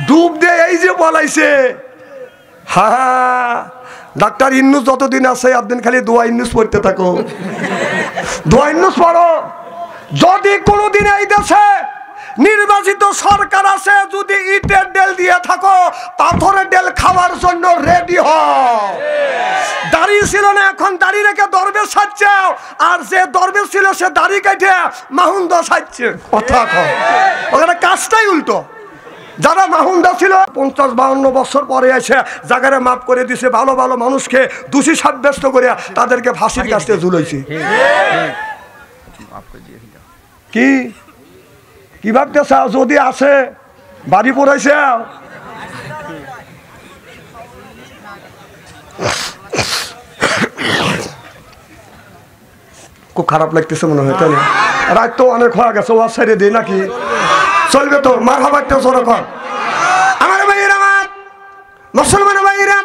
ডুব দিয়ে এই যে বলাইছে। হ্যাঁ, ডাক্তার ইন্নুস যতদিন আছে একদিন খালি দোয়া ইন্নুস পড়তে থাকো, দোয়া ইন্নুস পড়ো। যদি কোনোদিন এই দেশে নির্বাচিত সরকার আছে, যদি ইটের ডেল দিয়ে থাকো, পাথরের ডেল খাওয়ার জন্য রেডি হও। দাড়ি ছিল না, এখন দাড়ি রেখে দরবেশ সাজছে, আর যে দরবেশ ছিল সে দাড়ি কেটে মাহুন্দা সাজছে। কথা কয় ওখানে কাজটাই উল্টো। যারা মাহুন্দা ছিল 50-52 বছর পরে এসে জায়গায় মাফ করে দিছে, ভালো ভালো মানুষকে দোষী সাব্যস্ত করে তাদেরকে ফাঁসির কাছে ঝুলাইছে। কি কি ভাবতে চাও? যদি আসে বাড়ি পড়াইছে, খুব খারাপ লাগতেছে মনে হয়, তাই না? রাত তো অনেক হয়ে গেছে, ও ছেড়ে দিই নাকি? চলবে তো? মারহাবা একটা জোরে কর। আমার ভাইয়েরা, আমার মুসলমান ভাইয়েরা,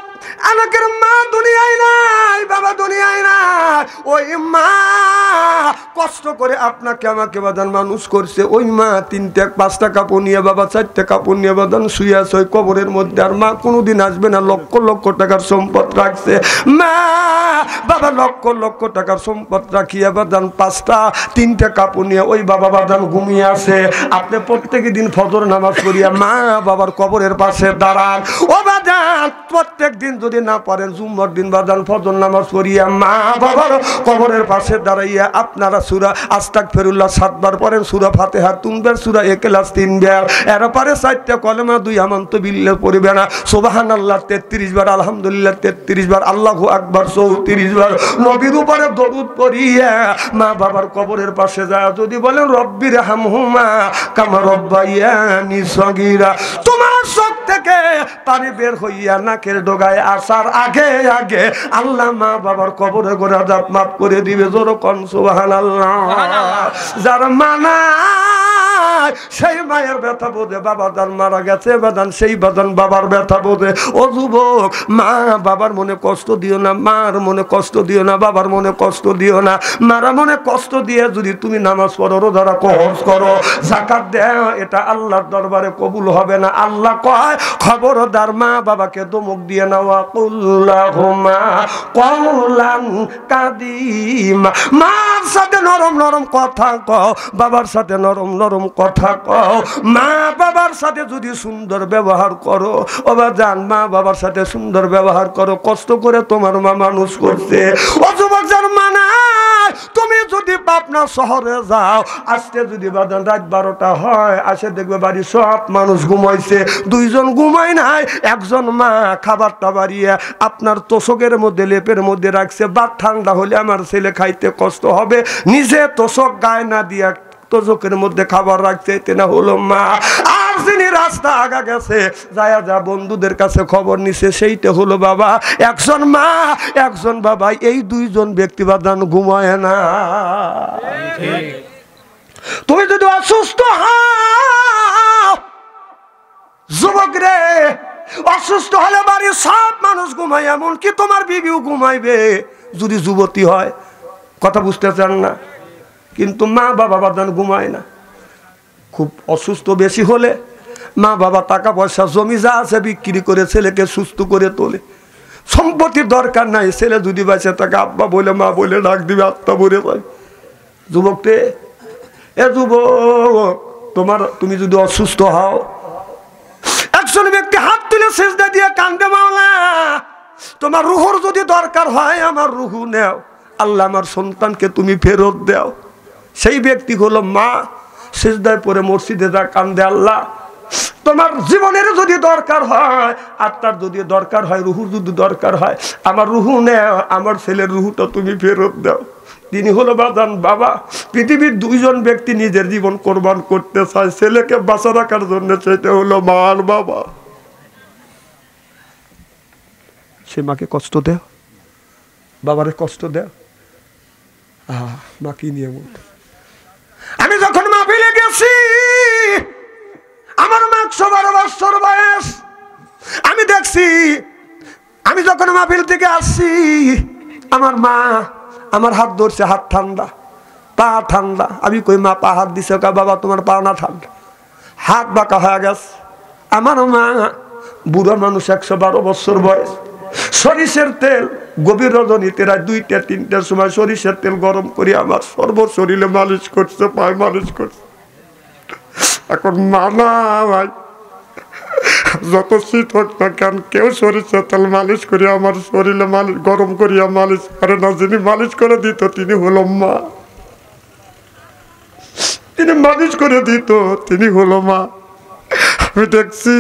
আমাদের মা দুনিয়ায় নাই, বাবা দুনিয়ায় নাই, ওই মা কষ্ট করে আপনাকে আমাকে বাদান মানুষ করছে। ওই মা 3-5টা কাপড় নিয়ে, বাবা 4টা কাপড় নিয়ে বাদান শুয়ে আছে ওই কবরের মধ্যে। আর মা কোনোদিন আসবে না, লক্ষ লক্ষ টাকার সম্পদ রাখছে মা বাবা, লক্ষ লক্ষ টাকার সম্পদ রাখিয়া বাদান 3টা কাপড় নিয়ে ওই বাবা বাদান ঘুমিয়ে আছে। আপনি প্রত্যেক দিন ফজর নামাজ পড়িয়া মা বাবার কবরের পাশে দাঁড়ান। ও বাদান প্রত্যেক দিন যদি না পারেন জুম্মার দিন বাদান ফজর নামাজ পড়িয়া মা বাবার কবরের পাশে দাঁড়াইয়া আপনারা সূরা আস্তাগফিরুল্লাহ 7 বার পড়েন, সূরা ফাতিহা 3 বার, সূরা ইখলাস 3 বার, এরপরে 4টা কলেমা 2 আমানতু বিল্লাহ পড়বে না, সুবহানাল্লাহ 33 বার, আলহামদুলিল্লাহ 33 বার, আল্লাহু আকবার 34 বার, নবীর উপরে দরুদ পড়িয়া মা বাবার কবরের পাশে যায় যদি বলেন রব্বির হামহুমা কামা রব্বায়ানি সগীরা, তোমার চোখ থেকে পানি বের হইয়া নাকের ডগায় আসার আগে আগে আল্লাহ মা বাবার কবরে করে আযাব মাফ করে দিবে। জোরে কোন সুবহানাল্লাহ। যার মানা সেই মায়ের ব্যথা বোঝে, বাবা যার মারা গেছে বাদান সেই বাদান বাবার ব্যথা বোঝে। ও যুবক, মা বাবার মনে কষ্ট দিও না, মার মনে কষ্ট দিও না, বাবার মনে কষ্ট দিও না। মারা মনে কষ্ট দিয়ে যদি তুমি নামাজ পড়ো, রোজা রাখো, হজ করো, যাকাত দাও, এটা আল্লাহর দরবারে কবুল হবে না। আল্লাহ কয় খবরদার মা বাবাকে ধমক দিয়ে না, ওয়াকুল্লাহুমা কওলান কাদিমা, মার সাথে নরম নরম কথা কও, বাবার সাথে নরম নরম কথা কও। মা বাবার সাথে যদি সুন্দর ব্যবহার করো, ও বাজান মা বাবার সাথে সুন্দর ব্যবহার করো, কষ্ট করে তোমার মা মানুষ করছে। ও যুবক, যার মানা তুমি যদি পাবনা শহরে যাও, আজকে যদি বাজান রাত 12টা হয়, আসে দেখবে বাড়ি সব মানুষ ঘুমাইছে, 2 জন ঘুমায় নাই, একজন মা খাবারটা বাড়িয়ে আপনার তোষকের মধ্যে লেপের মধ্যে রাখছে। বাদ ঠান্ডা হলে আমার ছেলে খাইতে কষ্ট হবে, নিজে তোষক গায়ে না দিয়া তোষকের মধ্যে খাবার রাখছে, তেনা হলো মা। আর যিনি রাস্তা আগা গেছে যায় যা বন্ধুদের কাছে খবর নিছে, সেইটা হলো বাবা। একজন মা একজন বাবা, এই 2 জন ব্যক্তি বাদান ঘুমায় না। তুমি যদি অসুস্থ হও যুবক রে, অসুস্থ হলে বাড়ির সব মানুষ ঘুমায়, এমনকি তোমার বিবিও ঘুমাইবে যদি যুবতী হয়। কথা বুঝতে চান না? কিন্তু মা বাবা বাদান ঘুমায় না। খুব অসুস্থ বেশি হলে মা বাবা টাকা পয়সা জমি যা আছে বিক্রি করে ছেলেকে সুস্থ করে তোলে। সম্পত্তির দরকার নাই, ছেলে যদি বাঁচে তাকে আব্বা বলে মা বলে ডাক দিবে, আত্মা বলে পায়। যুবককে, এ যুবক, তুমি যদি অসুস্থ হও, একজন ব্যক্তি হাত তুলে সেজদা দিয়ে কান্দে, মাওলা তোমার রুহুর যদি দরকার হয় আমার রুহু নেও, আল্লাহ আমার সন্তানকে তুমি ফেরত দাও। সেই ব্যক্তি হলো মা। সেজদায় পড়ে মসজিদে যা কান্দে, আল্লাহ তোমার জীবনের যদি দরকার হয়, আত্মার যদি দরকার হয়, রুহুর যদি দরকার হয়, আমার রুহু নেও, আমার ছেলের রুহুটা তুমি ফেরত দাও। তিনি হলো বাজান বাবা। পৃথিবীর 2 জন ব্যক্তি নিজের জীবন কোরবান করতে চায় ছেলেকে বাঁচা রাখার জন্য, সেটা হলো মা আর বাবা। সে মাকে কষ্ট দেও, বাবারে কষ্ট দেও। মা কি নিয়ে বলতে, আমি যখন মাহফিলে গেছি, আমার মা 112 বছর বয়স, আমি দেখছি, আমি যখন মাহফিল থেকে আসছি, আমার মা আমার হাত ধরছে, হাত ঠান্ডা, পা ঠান্ডা। আমি কই মা পা হাত দিছে, বাবা তোমার পা না ঠান্ডা, হাত বাঁকা হয়ে গেছে। আমার মা বুড়ো মানুষ, 112 বছর বয়স, সরিষের তেল গভীর রজনীতে রাত 2টা-3টার সময় সরিষার তেল গরম করে আমার সর্ব শরীরে মালিশ করছে, পায়ে মালিশ করছে। এখন মানা ভাই, যত শীত হোক না কেন, কেউ সরিষার তেল মালিশ করে আমার শরীরে মালিশ গরম করিয়া মালিশ করে না। যিনি মালিশ করে দিত তিনি হলো মা, তিনি মালিশ করে দিত তিনি হলো মা। আমি দেখছি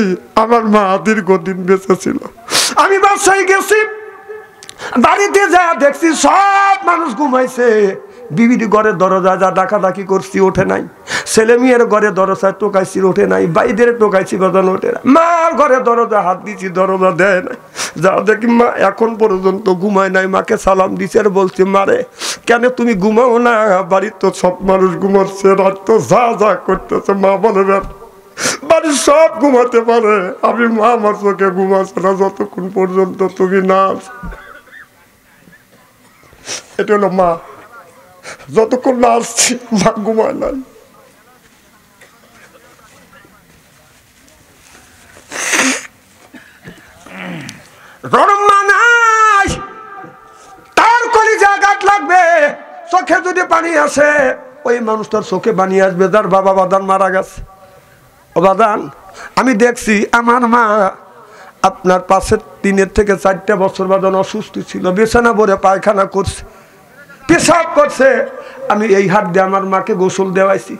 আমার মা দীর্ঘদিন বেঁচে ছিল। আমি বাসায় গেছি, বাড়িতে যা দেখছি সব মানুষ ঘুমাইছে। বিবির ঘরের দরজা যা ডাকাডাকি করছি, ওঠে নাই। ছেলে মেয়ের ঘরে দরজায় টোকাইছি, ওঠে নাই। বাইদের টোকাইছি, বাজান ওঠে না। মার ঘরে দরজা হাত দিচ্ছি, দরজা দেয় নাই। যা দেখি মা এখন পর্যন্ত ঘুমায় নাই। মাকে সালাম দিছে আর বলছি, মারে কেন তুমি ঘুমাও না? বাড়ির তো সব মানুষ ঘুমাচ্ছে, রাত তো যা যা করতেছে। মা বলে, বাড়ির সব ঘুমাতে পারে, আমি মা আমার চোখে ঘুমাচ্ছে না যতক্ষণ পর্যন্ত তুমি না আছো। এটা হলো মা, যতক্ষণ না আসছি মা ঘুমায় নাই। তার কলিজা আঘাত লাগবে, চোখে যদি পানি আসে ওই মানুষটার চোখে পানি আসবে যার বাবা বাদান মারা গেছে। ও বাদান, আমি দেখছি আমার মা আপনার 3 থেকে 4 বছর বাদান অসুস্থ ছিল, বিছানা ভরে পায়খানা করছে, পেশাব করছে। আমি এই হাত দিয়ে আমার মাকে গোসল দেওয়াইছি,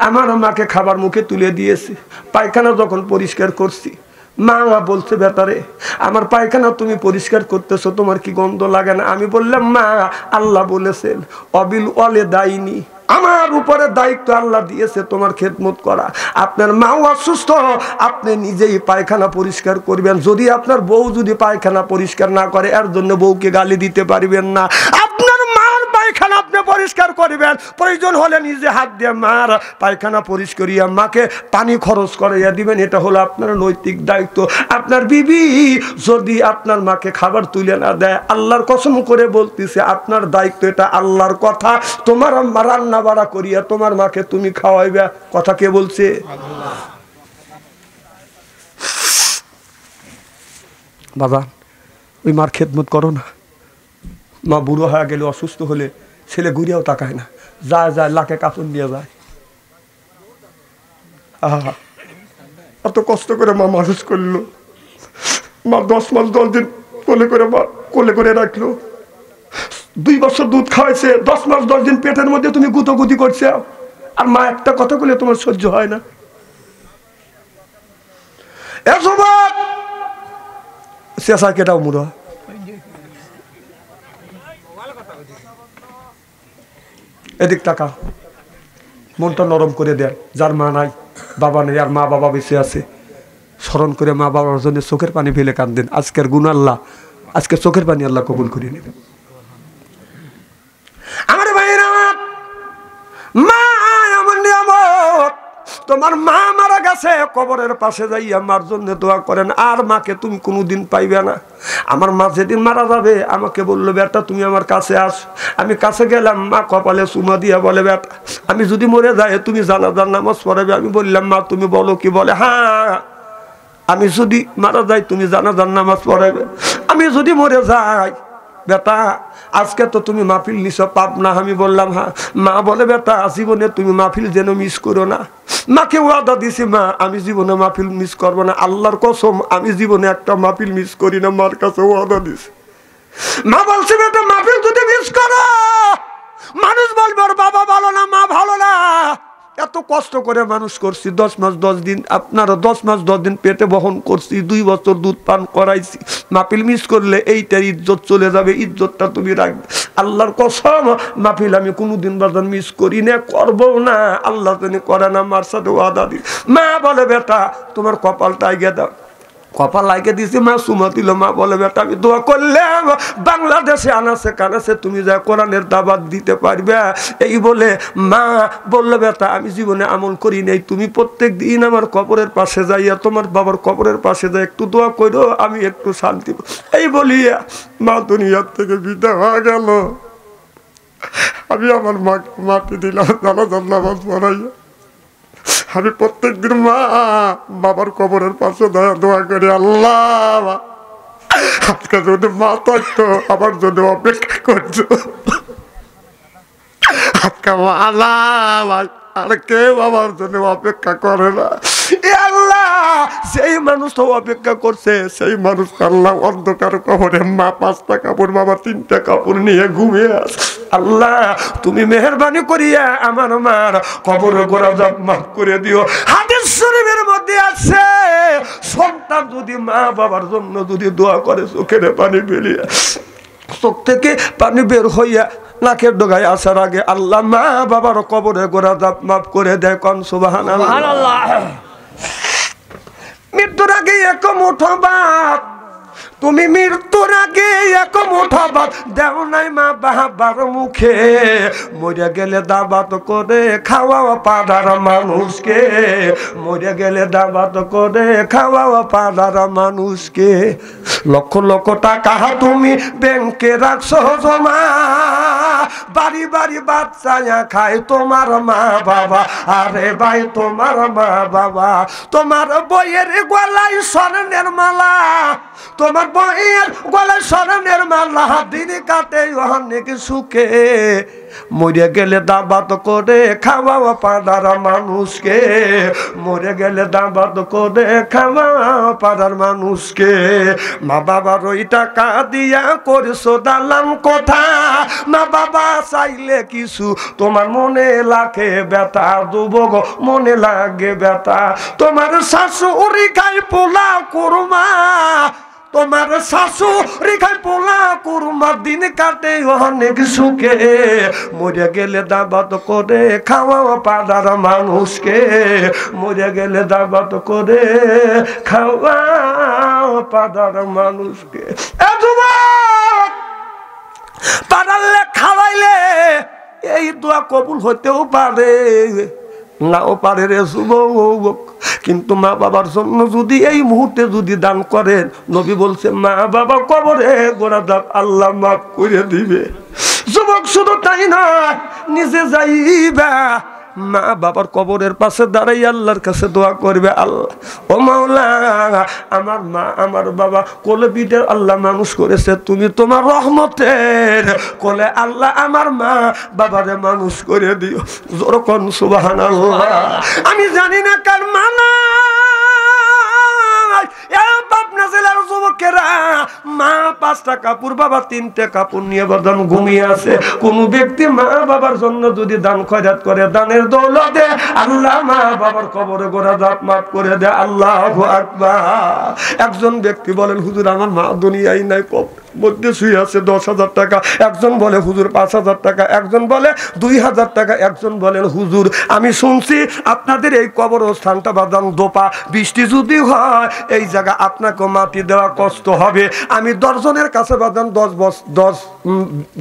আমার মাকে খাবার মুখে তুলে দিয়েছি, পায়খানা যখন পরিষ্কার করছি মা বলছে বেটারে আমার পায়খানা তুমি পরিষ্কার করতেছো, তোমার কি গন্ধ লাগে না? আমি বললাম মা আল্লাহ বলেছেন অবিল ওয়ালে দায়নি, আমার উপরে দায়িত্ব আল্লাহ দিয়েছে তোমার খেদমত করা। আপনার মাও অসুস্থ, আপনি নিজেই পায়খানা পরিষ্কার করবেন। যদি আপনার বউ যদি পায়খানা পরিষ্কার না করে এর জন্য বউকে গালি দিতে পারবেন না। আপনার মার পায়খানা আপনি পরিষ্কার করবেন, প্রয়োজন হলে নিজে হাত দিয়ে মার পায়খানা পরিষ্কারিয়া মাকে পানি খরচ করাইয়া দিবেন। এটা হলো আপনার নৈতিক দায়িত্ব। আপনার বিবি যদি আপনার মাকে খাবার তুলে না দেয়, আল্লাহর কসম করে বলতেছে আপনার দায়িত্ব, এটা আল্লাহর কথা। তোমার রান্না বাড়া করিয়া তোমার মাকে তুমি খাওয়াইবে, কথা কে বলছে? বাবা ওই মার খেদমত করো না। মা বুড়ো হয়ে গেলে, অসুস্থ হলে ছেলে ঘুরিয়াও তাকায় না, যায় যায় লাখে কাপড় নিয়ে যায়। আহা এত কষ্ট করে মা মানুষ করলো, মা 10 মাস 10 দিন কোলে করে রাখলো, 2 বছর দুধ খাওয়াইছে, 10 মাস 10 দিন পেটের মধ্যে তুমি গুতোগুতি করছে, আর মা একটা কথা বলে তোমার সহ্য হয় না। শেষা কেটাও মুড়া এদিক টাকা মনটা নরম করে দেন। যার মা নাই বাবা নেই আর মা বাবা বেঁচে আছে, স্মরণ করে মা বাবার জন্য চোখের পানি ফেলে কাঁদেন। আজকের গুণ আল্লাহ, আজকে চোখের পানি আল্লাহ কবুল করে নেবেন। আমার ভাইয়েরা, মা আমার নিয়ামত। তোমার মা মারা গেছে, কবরের পাশে যাইয়া মার জন্য দোয়া করেন। আর মাকে তুমি কোনোদিন পাইবে না। আমার মা যেদিন মারা যাবে আমাকে বললো বেটা তুমি আমার কাছে আস। আমি কাছে গেলাম, মা কপালে চুমা দিয়া বলে বেটা আমি যদি মরে যাই তুমি জানাজার নামাজ পড়াবে। আমি বললাম মা তুমি বলো কি? বলে হ্যাঁ আমি যদি মারা যাই তুমি জানাজার নামাজ পড়াবে। আমি যদি মরে যাই বেটা আজকে তো তুমি মাহফিল নিছো পাপ না? আমি বললাম হ্যাঁ। মা বলে বেটা জীবনে তুমি মাহফিল যেন মিস করো না। মাকে ওয়াদা দিছি মা আমি জীবনে মাহফিল মিস করবো না, আল্লাহর কসম আমি জীবনে একটা মাহফিল মিস করি না, মার কাছে ওয়াদা দিছি। মা বলছে বেটা মাহফিল যদি মিস করো মানুষ বলবে ওর বাবা ভালো না মা ভালো না। এত কষ্ট করে মানুষ করছি, 10 মাস 10 দিন আপনারা 10 মাস 10 দিন পেটে বহন করছি, 2 বছর দুধ পান করাইছি। মাহফিল মিস করলে এইটার ইজ্জত চলে যাবে, ইজ্জতটা তুমি রাখবে। আল্লাহর কসম মাহফিল আমি কোনোদিন বাজার মিস করি না, করবো না, আল্লাহ জানি করে না। মার সাথে ওয়াদা দি। মা বলে বেটা তোমার কপালটা আগে দাও। কপাল লাগিয়ে দিয়েছি, মা সুমা দিল। মা বলে বেটা আমি দোয়া করলাম বাংলাদেশে আনাছে কানাছে তুমি যা কোরআনের দাওয়াত দিতে পারবে। এই বলে মা বললো বেটা আমি জীবনে আমল করি নাই, তুমি প্রত্যেক দিন আমার কবরের পাশে যাইয়া তোমার বাবার কবরের পাশে যাই একটু দোয়া করো, আমি একটু শান্তি। এই বলিয়া মা দুনিয়ার থেকে বিদায় হয়ে গেল। আমি আমার মাকে মাটি দিলাম জানাজার নামাজ পড়াইয়া। আমি প্রত্যেক দিন মা বাবার কবরের পাশে দোয়া করি আল্লাহ আজকে যদি মা থাকতো আমার জন্য অপেক্ষা করছো, আজকে আর কেউ আমার জন্য অপেক্ষা করে না। আল্লাহ সেই মানুষ তো অপেক্ষা করছে, সেই মানুষ আল্লাহ অন্ধকার কবরে মা 5টা কাপড় বাবা 3টা কাপড় নিয়ে ঘুমিয়ে আছে। আল্লাহ তুমি মেহেরবানি করিয়া আমার মার কবর গোড়া জাপ মাফ করে দিও। হাদিস শরীফের মধ্যে আছে সন্তান যদি মা বাবার জন্য যদি দোয়া করে চোখের পানি বেরিয়ে চোখ থেকে পানি বের হইয়া নাকের ডগায় আসার আগে আল্লাহ মা বাবার কবরে গোড়া জাপ মাফ করে দেয়। কোন সুবহানাল্লাহ। মৃত্যুর আগে এক মুঠো ভাত তুমি মৃত্যুর আগে এক মুঠা ভাত দেও নাই মা বাবার মুখে, মরে গেলে দাবাত করে খাওয়াও পাড়ার মানুষকে, মরে গেলে দাবাত করে খাওয়াও পাড়ার মানুষকে। লক্ষ লক্ষ টাকা তুমি ব্যাংকে রাখছো জমা, বাড়ি বাড়ি বাচ্চা খায় তোমার মা বাবা। আরে ভাই তোমার মা বাবা, তোমার বইয়ের গলায় স্বর্ণের মালা, তোমার বইয়ের গলায় স্বর্ণের মালা দিন কাটে অনেক সুখে, মরে গেলে দাবাত করে খাওয়াও পাড়ার মানুষকে, মরে গেলে দাবাত করে খাওয়াও পাড়ার মানুষকে। মা বাবার ওই টাকা দিয়া করছো দালান কোঠা, মা বাবা চাইলে কিছু তোমার মনে লাগে ব্যথা, দুবগ মনে লাগে ব্যথা। তোমার শাশুড়ি খাই পোলা কুরমা, তোমার শাশুড়ি খাই পোলা কুরমা দিন কাটে অনেক সুখে, মরে গেলে দাবাত করে খাওয়াও পাড়ার মানুষকে, মরে গেলে দাবাত করে খাওয়াও পাড়ার মানুষকে। পাড়ালে খাওয়াইলে এই দোয়া কবুল হতেও পারে, নাও পারে রে যুবক। কিন্তু মা বাবার জন্য যদি এই মুহূর্তে যদি দান করেন, নবী বলছে মা বাবা কবরে গোড়া দাব আল্লাহ মাফ করে দিবে। যুবক শুধু তাই না, নিজে যাইবা মা বাবার কবরের পাশে দাঁড়াই আল্লাহর কাছে দোয়া করবে, আল্লাহ ও মাওলা আমার মা আমার বাবা কোলে পিঠে আল্লাহ মানুষ করেছে, তুমি তোমার রহমতের কোলে আল্লাহ আমার মা বাবারে মানুষ করে দিও। যখন সুবহানাল্লাহ। আমি জানি না কার মানা পাবনা জেলার যুবকেরা মা 5টা কাপড় বাবা 3টে কাপড় নিয়ে বাদাম ঘুমিয়ে আছে। কোন ব্যক্তি মা বাবার জন্য যদি দান খয়রাত করে, দানের দৌলতে আল্লাহ মা বাবার কবরে গোড়া দাঁত মাফ করে দেয়। আল্লাহু আকবার। একজন ব্যক্তি বলেন হুজুর আমার মা দুনিয়ায় নাই, কবর মধ্যে শুয়ে আছে 10,000 টাকা, একজন বলে হুজুর 5,000 টাকা, একজন বলে 2,000 টাকা, একজন বলেন হুজুর আমি শুনছি আপনাদের এই কবরস্থানটা বাদাম দোপা, বৃষ্টি যদি হয় এই জায়গা আপনাকে মাটি দেওয়া কষ্ট হবে, আমি 10 জনের কাছে বাদাম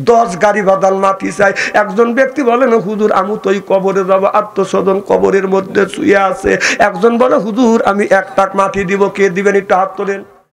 10 গাড়ি বাদাম মাটি চাই। একজন ব্যক্তি বলেন হুজুর আমি তো এই কবরে যাবো, আত্মস্বজন কবরের মধ্যে শুয়ে আছে। একজন বলে হুজুর আমি 1 টাক মাটি দিব, কে দিবেন একটু হাত তোলেন।